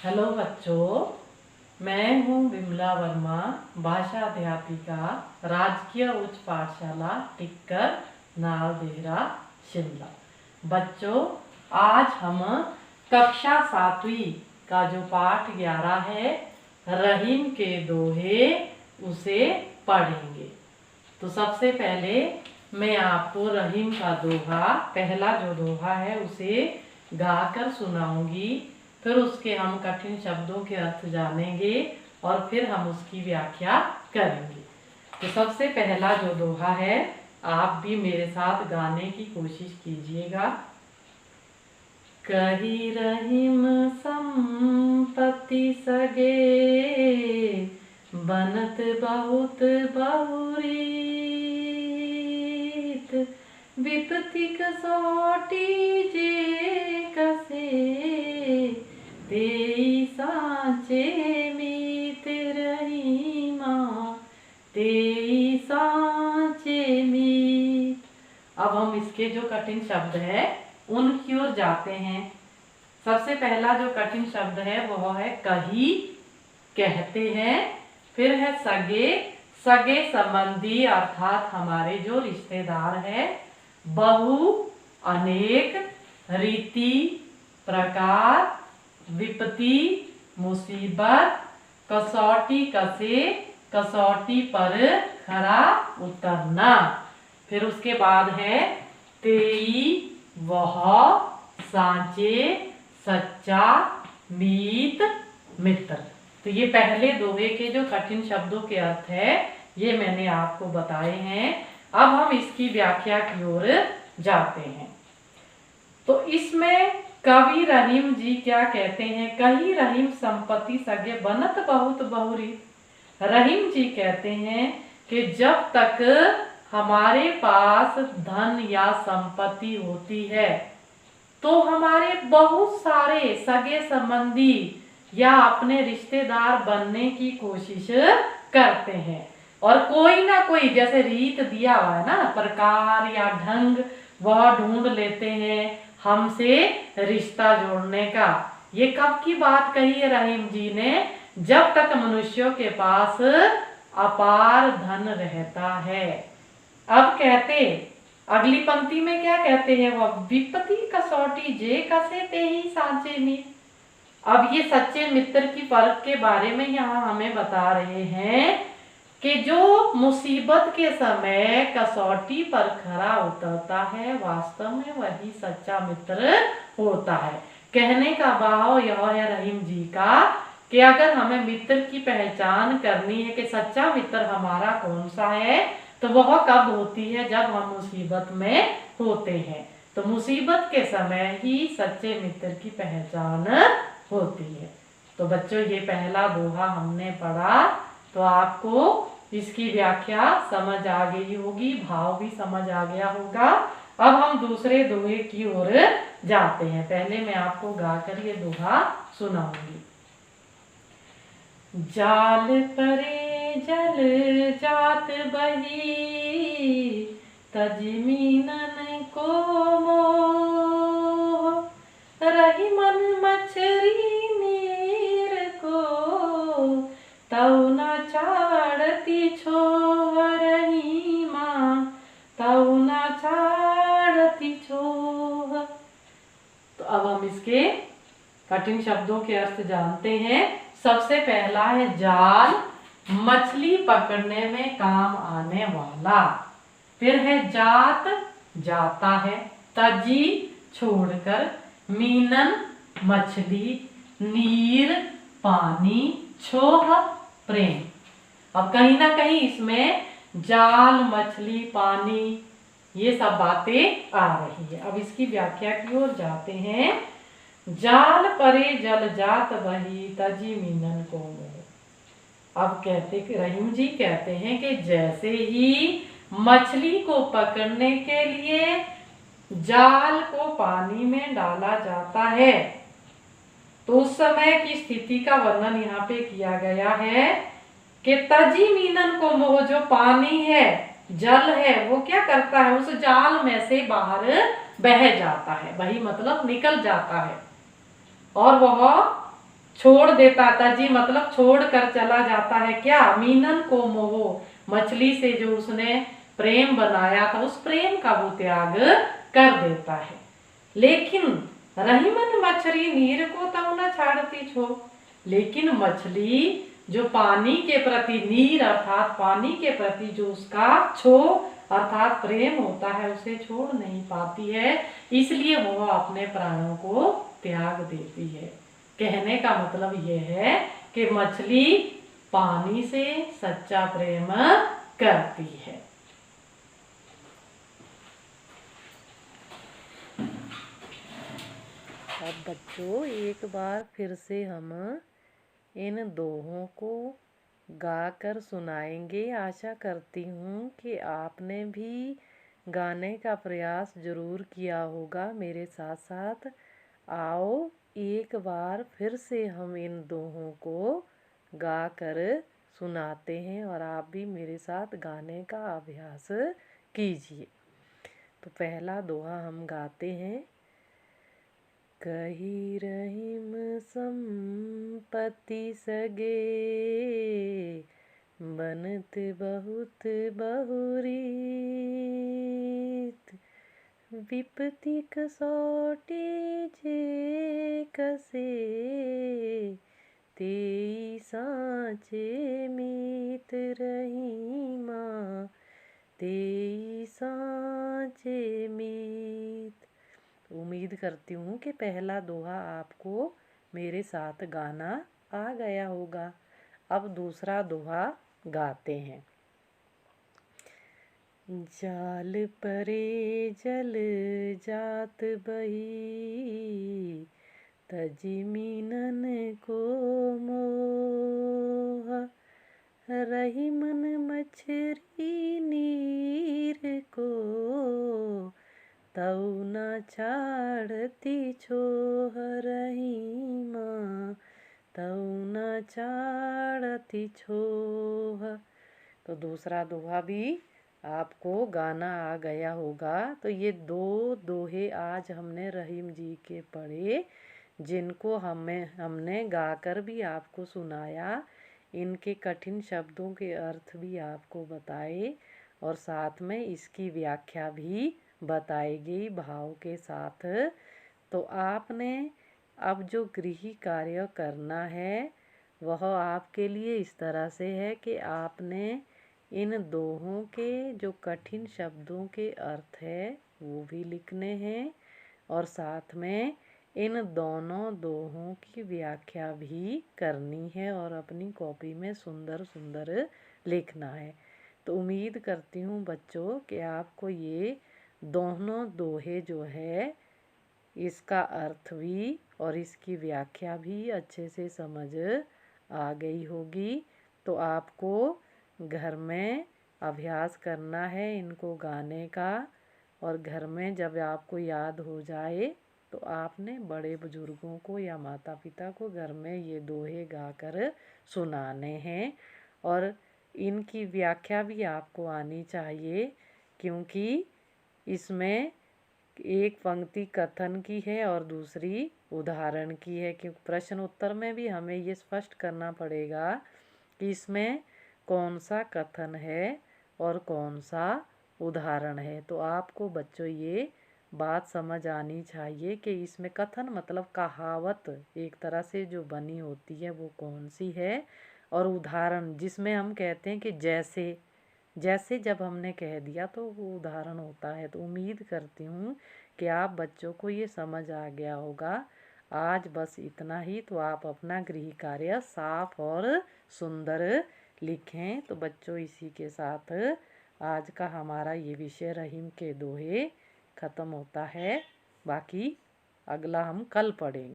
Hello बच्चों, मैं हूँ विमला वर्मा, भाषा अध्यापिका, राजकीय उच्च पाठशाला टिक्कर, नालदेहरा, शिमला। बच्चों, आज हम कक्षा 7वीं का जो पाठ 11 है, रहीम के दोहे, उसे पढ़ेंगे। तो सबसे पहले मैं आपको रहीम का दोहा, पहला जो दोहा है, उसे गाकर सुनाऊंगी। फिर उसके हम कठिन शब्दों के अर्थ जानेंगे और फिर हम उसकी व्याख्या करेंगे। तो सबसे पहला जो दोहा है, आप भी मेरे साथ गाने की कोशिश कीजिएगा। कही रहीम संपत्ति सगे, बनत बहुत बहुरीत, विपत्ति कसौटी जे कसे, तेई सांचे मीत रहीमा, तेई सांचे मीत। अब हम इसके जो कठिन शब्द है उनकी ओर जाते हैं। सबसे पहला जो कठिन शब्द है वह है कही, कहते हैं। फिर है सगे, सगे संबंधी अर्थात हमारे जो रिश्तेदार है। बहु, अनेक। रीति, प्रकार। विपत्ति, मुसीबत। कसौटी, कसे, कसौटी पर खरा उतरना। फिर उसके बाद है तेई, वह। सांचे, सच्चा। मीत, मित्र। तो ये पहले दोहे के जो कठिन शब्दों के अर्थ है, ये मैंने आपको बताए हैं। अब हम इसकी व्याख्या की ओर जाते हैं। तो इसमें कवि रहीम जी क्या कहते हैं? कही रहीम संपत्ति सगे, बनत बहुत बहुरी। रहीम जी कहते हैं कि जब तक हमारे पास धन या संपत्ति होती है तो हमारे बहुत सारे सगे संबंधी या अपने रिश्तेदार बनने की कोशिश करते हैं, और कोई ना कोई जैसे रीत दिया हुआ है ना, प्रकार या ढंग, वह ढूंढ लेते हैं हमसे रिश्ता जोड़ने का। ये कब की बात कही है रहीम जी ने? जब तक मनुष्यों के पास अपार धन रहता है। अब कहते, अगली पंक्ति में क्या कहते हैं? वह विपत्ति कसौटी जे कसे ते ही सांचे में। अब ये सच्चे मित्र की फर्क के बारे में यहाँ हमें बता रहे हैं कि जो मुसीबत के समय कसौटी पर खरा उतरता है, वास्तव में वही सच्चा मित्र होता है। कहने का भाव यह है रहीम जी का कि अगर हमें मित्र की पहचान करनी है कि सच्चा मित्र हमारा कौन सा है, तो वह कब होती है? जब हम मुसीबत में होते हैं। तो मुसीबत के समय ही सच्चे मित्र की पहचान होती है। तो बच्चों, ये पहला दोहा हमने पढ़ा, तो आपको इसकी व्याख्या समझ आ गई होगी, भाव भी समझ आ गया होगा। अब हम दूसरे दोहे की ओर जाते हैं। पहले मैं आपको गाकर ये दोहा सुनाऊंगी। जाल परे जल जात बही, तजमीनन को मोह, रही मन मछरी नीर को, तऊ न छाड़ती छोह रहीमा, तऊ न छाड़ती छोह। तो अब हम इसके कठिन शब्दों के अर्थ जानते हैं। सबसे पहला है जाल, मछली पकड़ने में काम आने वाला। फिर है जात, जाता है। तजी, छोड़कर। मीनन, मछली। नीर, पानी। छोह, प्रेम। अब कहीं ना कहीं इसमें जाल, मछली, पानी, ये सब बातें आ रही है। अब इसकी व्याख्या की ओर जाते हैं। जाल परे जल जात बही, तजी मीनन को मोह। अब कहते, रहीम जी कहते हैं कि जैसे ही मछली को पकड़ने के लिए जाल को पानी में डाला जाता है, तो उस समय की स्थिति का वर्णन यहाँ पे किया गया है कि तजी मीनन को मोह, जो पानी है, जल है, वो क्या करता है? उस जाल में से बाहर बह जाता है। वही मतलब निकल जाता है, और वह छोड़ देता था जी, मतलब छोड़ कर चला जाता है क्या, मीनन को मोह, मछली से जो उसने प्रेम बनाया था उस प्रेम का वो त्याग कर देता है। लेकिन रही मन मछली नीर को तऊ न छाड़ती छो, लेकिन मछली जो पानी के प्रति, नीर अर्थात पानी के प्रति जो उसका छो अर्थात प्रेम होता है उसे छोड़ नहीं पाती है, इसलिए वह अपने प्राणों को त्याग देती है। कहने का मतलब यह है कि मछली पानी से सच्चा प्रेम करती है। अब बच्चों एक बार फिर से हम इन दोहों को गाकर सुनाएंगे। आशा करती हूँ कि आपने भी गाने का प्रयास जरूर किया होगा मेरे साथ साथ। आओ एक बार फिर से हम इन दोहों को गाकर सुनाते हैं और आप भी मेरे साथ गाने का अभ्यास कीजिए। तो पहला दोहा हम गाते हैं। कही रहीम संपत्ति सगे, बनत बहुत बहुरीत, विपत्ति कसौटी जे कसे, तेई साँचे मीत रहीमा, तेई साँचे मीत। उम्मीद करती हूँ कि पहला दोहा आपको मेरे साथ गाना आ गया होगा। अब दूसरा दोहा गाते हैं। जाल परे जल जात बही, तजी मीनन को मोह, रही मन मछरी नीर को, तऊ न छाड़ती छोह रहीमा, तऊ न छाड़ती छोह। तो दूसरा दोहा भी आपको गाना आ गया होगा। तो ये दो दोहे आज हमने रहीम जी के पढ़े, जिनको हमने गाकर भी आपको सुनाया। इनके कठिन शब्दों के अर्थ भी आपको बताए और साथ में इसकी व्याख्या भी बताई गई भाव के साथ। तो आपने अब जो गृह कार्य करना है वह आपके लिए इस तरह से है कि आपने इन दोहों के जो कठिन शब्दों के अर्थ है वो भी लिखने हैं और साथ में इन दोनों दोहों की व्याख्या भी करनी है और अपनी कॉपी में सुंदर सुंदर लिखना है। तो उम्मीद करती हूँ बच्चों कि आपको ये दोनों दोहे जो है इसका अर्थ भी और इसकी व्याख्या भी अच्छे से समझ आ गई होगी। तो आपको घर में अभ्यास करना है इनको गाने का, और घर में जब आपको याद हो जाए तो आपने बड़े बुजुर्गों को या माता पिता को घर में ये दोहे गाकर सुनाने हैं। और इनकी व्याख्या भी आपको आनी चाहिए, क्योंकि इसमें एक पंक्ति कथन की है और दूसरी उदाहरण की है। क्योंकि प्रश्न उत्तर में भी हमें ये स्पष्ट करना पड़ेगा कि इसमें कौन सा कथन है और कौन सा उदाहरण है। तो आपको बच्चों ये बात समझ आनी चाहिए कि इसमें कथन मतलब कहावत एक तरह से जो बनी होती है वो कौन सी है, और उदाहरण जिसमें हम कहते हैं कि जैसे जैसे जब हमने कह दिया तो वो उदाहरण होता है। तो उम्मीद करती हूँ कि आप बच्चों को ये समझ आ गया होगा। आज बस इतना ही। तो आप अपना गृह कार्य साफ और सुंदर लिखें। तो बच्चों इसी के साथ आज का हमारा ये विषय रहीम के दोहे ख़त्म होता है। बाकी अगला हम कल पढ़ेंगे।